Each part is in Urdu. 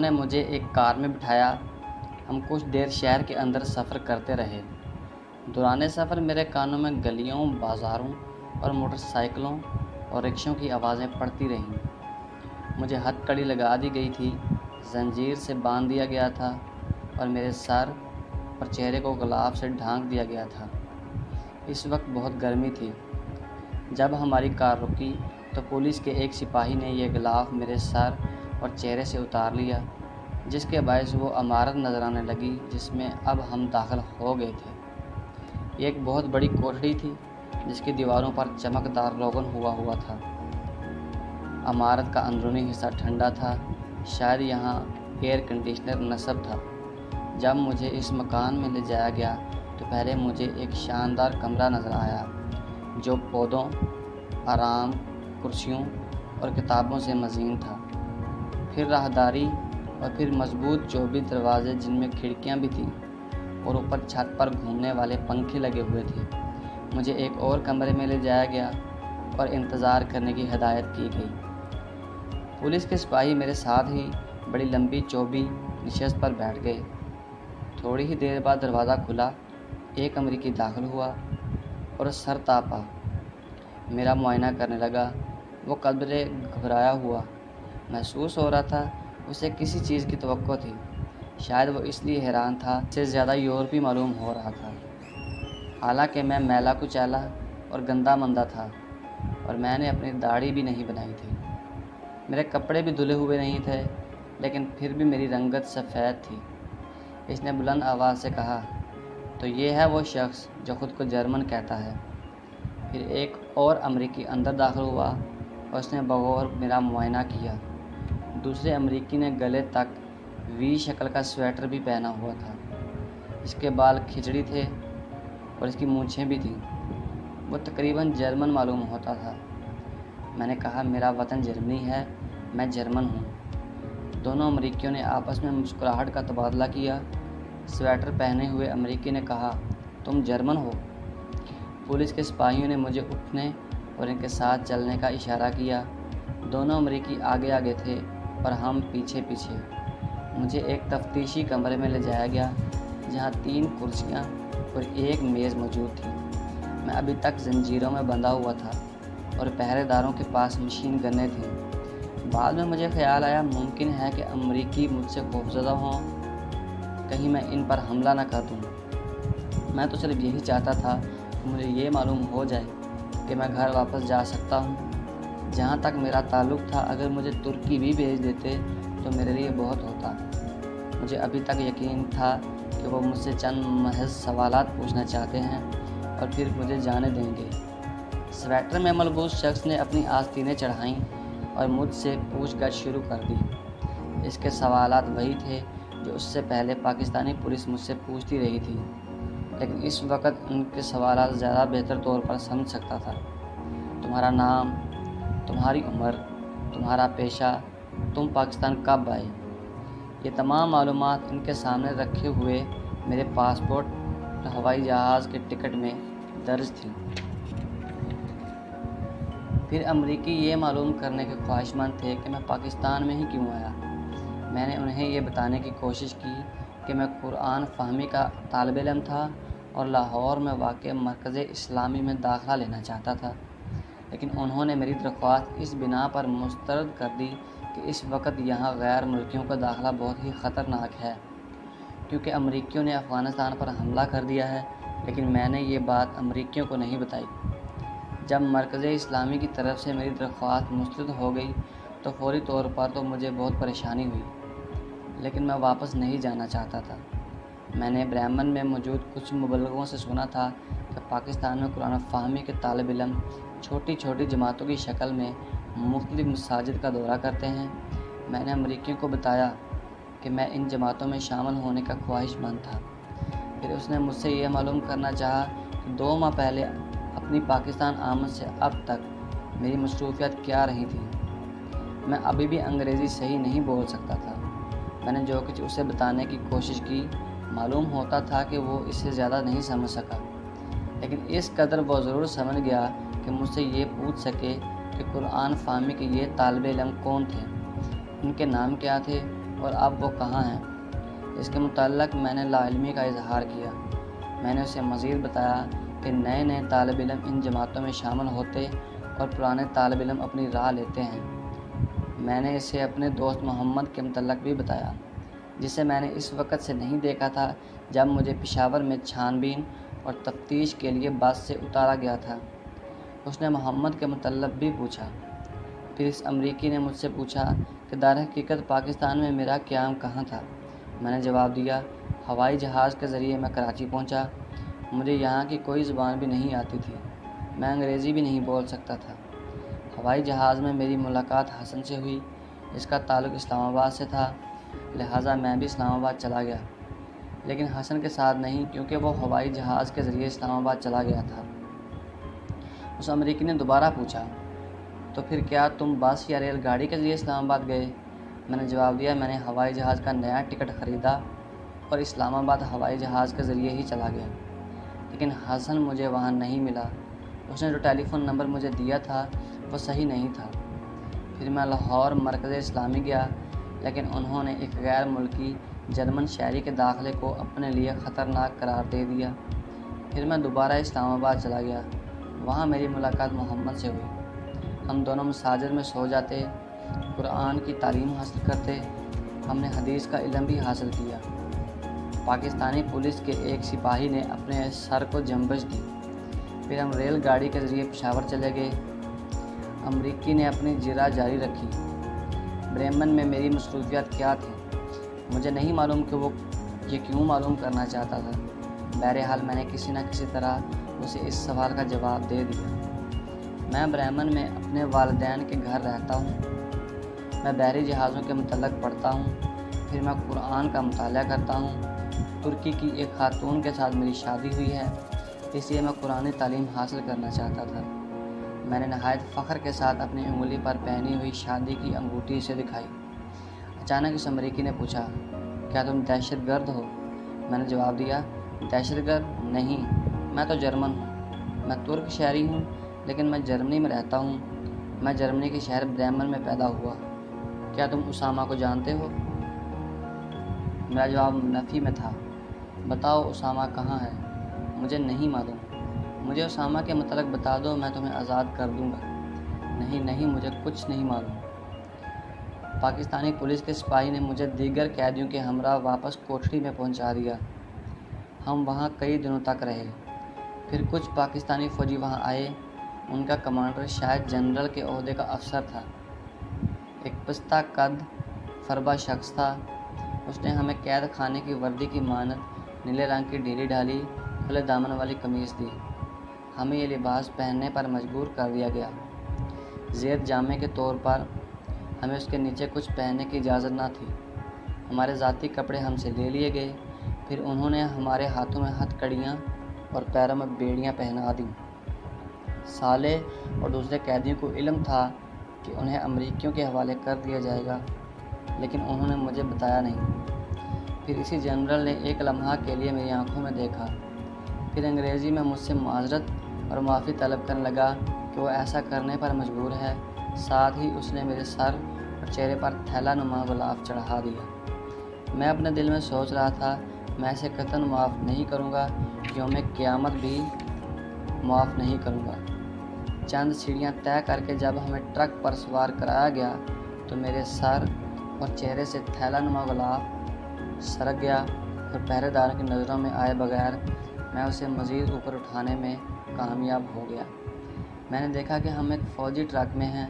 انہوں نے مجھے ایک کار میں بٹھایا۔ ہم کچھ دیر شہر کے اندر سفر کرتے رہے۔ دوران سفر میرے کانوں میں گلیوں، بازاروں اور موٹر سائیکلوں اور رکشوں کی آوازیں پڑتی رہیں۔ مجھے ہتھ کڑی لگا دی گئی تھی، زنجیر سے باندھ دیا گیا تھا اور میرے سر اور چہرے کو غلاف سے ڈھانک دیا گیا تھا۔ اس وقت بہت گرمی تھی۔ جب ہماری کار رکی تو پولیس کے ایک سپاہی نے یہ غلاف میرے سر اور چہرے سے اتار لیا، جس کے باعث وہ عمارت نظر آنے لگی جس میں اب ہم داخل ہو گئے تھے۔ یہ ایک بہت بڑی کوٹھڑی تھی جس کی دیواروں پر چمکدار روغن ہوا تھا۔ عمارت کا اندرونی حصہ ٹھنڈا تھا، شاید یہاں ایئر کنڈیشنر نصب تھا۔ جب مجھے اس مکان میں لے جایا گیا تو پہلے مجھے ایک شاندار کمرہ نظر آیا جو پودوں، آرام کرسیوں اور کتابوں سے مزین تھا۔ پھر راہداری اور پھر مضبوط چوبی دروازے جن میں کھڑکیاں بھی تھیں اور اوپر چھت پر گھومنے والے پنکھے لگے ہوئے تھے۔ مجھے ایک اور کمرے میں لے جایا گیا اور انتظار کرنے کی ہدایت کی گئی۔ پولیس کے سپاہی میرے ساتھ ہی بڑی لمبی چوبی نشست پر بیٹھ گئے۔ تھوڑی ہی دیر بعد دروازہ کھلا، ایک امریکی داخل ہوا اور سر تاپا میرا معائنہ کرنے لگا۔ وہ قدرے گھبرایا ہوا محسوس ہو رہا تھا، اسے کسی چیز کی توقع تھی۔ شاید وہ اس لیے حیران تھا، اس سے زیادہ یورپی معلوم ہو رہا تھا۔ حالانکہ میں میلا کچیلا اور گندا مندہ تھا اور میں نے اپنی داڑھی بھی نہیں بنائی تھی۔ میرے کپڑے بھی دھلے ہوئے نہیں تھے، لیکن پھر بھی میری رنگت سفید تھی۔ اس نے بلند آواز سے کہا، تو یہ ہے وہ شخص جو خود کو جرمن کہتا ہے۔ پھر ایک اور امریکی اندر داخل ہوا اور اس نے بغور میرا معائنہ کیا۔ دوسرے امریکی نے گلے تک وی شکل کا سویٹر بھی پہنا ہوا تھا۔ اس کے بال کھچڑی تھے اور اس کی مونچھیں بھی تھیں۔ وہ تقریباً جرمن معلوم ہوتا تھا۔ میں نے کہا، میرا وطن جرمنی ہے، میں جرمن ہوں۔ دونوں امریکیوں نے آپس میں مسکراہٹ کا تبادلہ کیا۔ سویٹر پہنے ہوئے امریکی نے کہا، تم جرمن ہو؟ پولیس کے سپاہیوں نے مجھے اٹھنے اور ان کے ساتھ چلنے کا اشارہ کیا۔ دونوں امریکی آگے آگے تھے اور ہم پیچھے پیچھے۔ مجھے ایک تفتیشی کمرے میں لے جایا گیا جہاں 3 کرسیاں اور ایک میز موجود تھی۔ میں ابھی تک زنجیروں میں بندھا ہوا تھا اور پہرے داروں کے پاس مشین گنیں تھیں۔ بعد میں مجھے خیال آیا، ممکن ہے کہ امریکی مجھ سے خوفزدہ ہوں، کہیں میں ان پر حملہ نہ کر دوں۔ میں تو صرف یہی چاہتا تھا کہ مجھے یہ معلوم ہو جائے کہ میں گھر واپس جا سکتا ہوں۔ جہاں تک میرا تعلق تھا، اگر مجھے ترکی بھی بھیج دیتے تو میرے لیے بہت ہوتا۔ مجھے ابھی تک یقین تھا کہ وہ مجھ سے چند محض سوالات پوچھنا چاہتے ہیں اور پھر مجھے جانے دیں گے۔ سویٹر میں ملبوس شخص نے اپنی آستینیں چڑھائیں اور مجھ سے پوچھ گچھ شروع کر دی۔ اس کے سوالات وہی تھے جو اس سے پہلے پاکستانی پولیس مجھ سے پوچھتی رہی تھی، لیکن اس وقت ان کے سوالات زیادہ بہتر طور پر سمجھ سکتا تھا۔ تمہارا نام، تمہاری عمر، تمہارا پیشہ، تم پاکستان کب آئے؟ یہ تمام معلومات ان کے سامنے رکھے ہوئے میرے پاسپورٹ اور ہوائی جہاز کے ٹکٹ میں درج تھیں۔ پھر امریکی یہ معلوم کرنے کے خواہش مند تھے کہ میں پاکستان میں ہی کیوں آیا۔ میں نے انہیں یہ بتانے کی کوشش کی کہ میں قرآن فہمی کا طالب علم تھا اور لاہور میں واقع مرکز اسلامی میں داخلہ لینا چاہتا تھا، لیکن انہوں نے میری درخواست اس بنا پر مسترد کر دی کہ اس وقت یہاں غیر ملکیوں کا داخلہ بہت ہی خطرناک ہے، کیونکہ امریکیوں نے افغانستان پر حملہ کر دیا ہے۔ لیکن میں نے یہ بات امریکیوں کو نہیں بتائی۔ جب مرکز اسلامی کی طرف سے میری درخواست مسترد ہو گئی تو فوری طور پر تو مجھے بہت پریشانی ہوئی، لیکن میں واپس نہیں جانا چاہتا تھا۔ میں نے برمن میں موجود کچھ مبلغوں سے سنا تھا کہ پاکستان میں قرآن فہمی کے طالب علم چھوٹی چھوٹی جماعتوں کی شکل میں مختلف مساجد کا دورہ کرتے ہیں۔ میں نے امریکیوں کو بتایا کہ میں ان جماعتوں میں شامل ہونے کا خواہش مند تھا۔ پھر اس نے مجھ سے یہ معلوم کرنا چاہا کہ 2 ماہ پہلے اپنی پاکستان آمد سے اب تک میری مصروفیات کیا رہی تھیں۔ میں ابھی بھی انگریزی صحیح نہیں بول سکتا تھا۔ میں نے جو کچھ اسے بتانے کی کوشش کی، معلوم ہوتا تھا کہ وہ اس سے زیادہ نہیں سمجھ سکا، لیکن اس قدر وہ ضرور سمجھ گیا کہ مجھ سے یہ پوچھ سکے کہ قرآن فہمی کے یہ طالب علم کون تھے، ان کے نام کیا تھے اور اب وہ کہاں ہیں؟ اس کے متعلق میں نے لا علمی کا اظہار کیا۔ میں نے اسے مزید بتایا کہ نئے طالب علم ان جماعتوں میں شامل ہوتے اور پرانے طالب علم اپنی راہ لیتے ہیں۔ میں نے اسے اپنے دوست محمد کے متعلق بھی بتایا، جسے میں نے اس وقت سے نہیں دیکھا تھا جب مجھے پشاور میں چھان بین اور تفتیش کے لیے بس سے اتارا گیا تھا۔ اس نے محمد کے متعلق بھی پوچھا۔ پھر اس امریکی نے مجھ سے پوچھا کہ در حقیقت پاکستان میں میرا قیام کہاں تھا۔ میں نے جواب دیا، ہوائی جہاز کے ذریعے میں کراچی پہنچا۔ مجھے یہاں کی کوئی زبان بھی نہیں آتی تھی، میں انگریزی بھی نہیں بول سکتا تھا۔ ہوائی جہاز میں میری ملاقات حسن سے ہوئی، جس کا تعلق اسلام آباد سے تھا، لہٰذا میں بھی اسلام آباد چلا گیا، لیکن حسن کے ساتھ نہیں، کیونکہ وہ ہوائی جہاز کے ذریعے اسلام آباد چلا گیا تھا۔ اس امریکی نے دوبارہ پوچھا، تو پھر کیا تم بس یا ریل گاڑی کے ذریعے اسلام آباد گئے؟ میں نے جواب دیا، میں نے ہوائی جہاز کا نیا ٹکٹ خریدا اور اسلام آباد ہوائی جہاز کے ذریعے ہی چلا گیا، لیکن حسن مجھے وہاں نہیں ملا۔ اس نے جو ٹیلی فون نمبر مجھے دیا تھا وہ صحیح نہیں تھا۔ پھر میں لاہور مرکز اسلامی گیا، لیکن انہوں نے ایک غیر ملکی جرمن شہری کے داخلے کو اپنے لیے خطرناک قرار دے دیا۔ پھر میں دوبارہ اسلام آباد چلا گیا، وہاں میری ملاقات محمد سے ہوئی۔ ہم دونوں مساجد میں سو جاتے، قرآن کی تعلیم حاصل کرتے، ہم نے حدیث کا علم بھی حاصل کیا۔ پاکستانی پولیس کے ایک سپاہی نے اپنے سر کو جنبش دی۔ پھر ہم ریل گاڑی کے ذریعے پشاور چلے گئے۔ امریکی نے اپنی جرح جاری رکھی۔ بریمن میں میری مصروفیات کیا تھیں مجھے نہیں معلوم کہ وہ یہ کیوں معلوم کرنا چاہتا تھا۔ بہرحال میں نے کسی نہ کسی طرح اسے اس سوال کا جواب دے دیا۔ میں بریمن میں اپنے والدین کے گھر رہتا ہوں۔ میں بحری جہازوں کے متعلق پڑھتا ہوں، پھر میں قرآن کا مطالعہ کرتا ہوں۔ ترکی کی ایک خاتون کے ساتھ میری شادی ہوئی ہے، اس لیے میں قرآنی تعلیم حاصل کرنا چاہتا تھا۔ میں نے نہایت فخر کے ساتھ اپنی انگلی پر پہنی ہوئی شادی کی انگوٹھی اسے دکھائی۔ اچانک اس امریکی نے پوچھا، کیا تم دہشت گرد ہو؟ میں نے جواب دیا، دہشت گرد نہیں، میں تو جرمن ہوں۔ میں ترک شہری ہوں، لیکن میں جرمنی میں رہتا ہوں۔ میں جرمنی کے شہر بریمن میں پیدا ہوا۔ کیا تم اسامہ کو جانتے ہو؟ میرا جواب نفی میں تھا۔ بتاؤ اسامہ کہاں ہے؟ مجھے نہیں معلوم۔ مجھے اسامہ کے متعلق بتا دو، میں تمہیں آزاد کر دوں گا۔ نہیں، مجھے کچھ نہیں معلوم۔ پاکستانی پولیس کے سپاہی نے مجھے دیگر قیدیوں کے ہمراہ واپس کوٹھڑی میں پہنچا دیا۔ ہم وہاں کئی دنوں تک رہے۔ پھر کچھ پاکستانی فوجی وہاں آئے، ان کا کمانڈر شاید جنرل کے عہدے کا افسر تھا، ایک پستہ قد فربا شخص تھا۔ اس نے ہمیں قید خانے کی وردی کی مانند نیلے رنگ کی ڈھیلی ڈھالی کھلے دامن والی قمیص دی۔ ہمیں یہ لباس پہننے پر مجبور کر دیا گیا۔ زیر جامے کے طور پر ہمیں اس کے نیچے کچھ پہننے کی اجازت نہ تھی۔ ہمارے ذاتی کپڑے ہم سے لے لیے گئے، پھر انہوں نے ہمارے ہاتھوں میں ہتھ کڑیاں اور پیروں میں بیڑیاں پہنا دیں۔ سالے اور دوسرے قیدیوں کو علم تھا کہ انہیں امریکیوں کے حوالے کر دیا جائے گا، لیکن انہوں نے مجھے بتایا نہیں۔ پھر اسی جنرل نے ایک لمحہ کے لیے میری آنکھوں میں دیکھا، پھر انگریزی میں مجھ سے معذرت اور معافی طلب کرنے لگا کہ وہ ایسا کرنے پر مجبور ہے۔ ساتھ ہی اس نے میرے سر اور چہرے پر تھیلا نما غلاف چڑھا دیا۔ میں اپنے دل میں سوچ رہا تھا، میں اسے قطعاً معاف نہیں کروں گا، یوم قیامت بھی معاف نہیں کروں گا۔ چند سیڑھیاں طے کر کے جب ہمیں ٹرک پر سوار کرایا گیا تو میرے سر اور چہرے سے تھیلا نما غلاف سرک گیا اور پہرے داروں کی نظروں میں آئے بغیر میں اسے مزید اوپر اٹھانے میں کامیاب ہو گیا۔ میں نے دیکھا کہ ہم ایک فوجی ٹرک میں ہیں،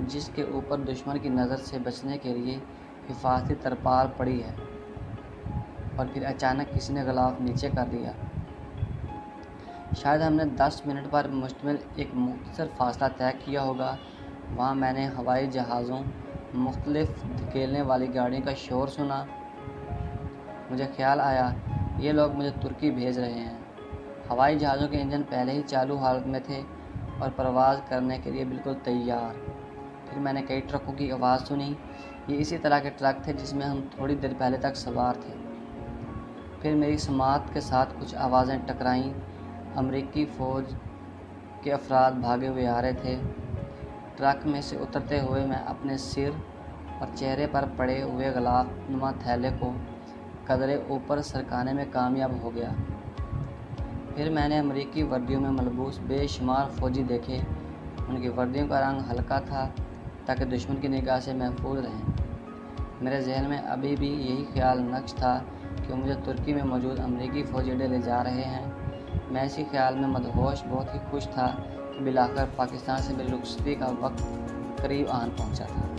جس کے اوپر دشمن کی نظر سے بچنے کے لیے حفاظتی ترپال پڑی ہے، اور پھر اچانک کسی نے غلاف نیچے کر دیا۔ شاید ہم نے 10 منٹ پر مشتمل ایک مختصر فاصلہ طے کیا ہوگا۔ وہاں میں نے ہوائی جہازوں، مختلف دھکیلنے والی گاڑیوں کا شور سنا۔ مجھے خیال آیا، یہ لوگ مجھے ترکی بھیج رہے ہیں۔ ہوائی جہازوں کے انجن پہلے ہی چالو حالت میں تھے اور پرواز کرنے کے لیے بالکل تیار۔ پھر میں نے کئی ٹرکوں کی آواز سنی۔ یہ اسی طرح کے ٹرک تھے جس میں ہم تھوڑی دیر پہلے تک سوار تھے۔ پھر میری سماعت کے ساتھ کچھ آوازیں ٹکرائیں۔ امریکی فوج کے افراد بھاگے ہوئے آ رہے تھے۔ ٹرک میں سے اترتے ہوئے میں اپنے سر اور چہرے پر پڑے ہوئے غلاف نما تھیلے کو قدرے اوپر سرکانے میں کامیاب ہو گیا۔ پھر میں نے امریکی وردیوں میں ملبوس بے شمار فوجی دیکھے۔ ان کی وردیوں کا رنگ ہلکا تھا تاکہ دشمن کی نگاہ سے محفوظ رہیں۔ میرے ذہن میں ابھی بھی یہی خیال نقش تھا کہ وہ مجھے ترکی میں موجود امریکی فوجی اڈے لے جا رہے ہیں۔ میں اسی خیال میں مدہوش، بہت ہی خوش تھا کہ بالآخر پاکستان سے میری رخصتی کا وقت قریب آن پہنچا تھا۔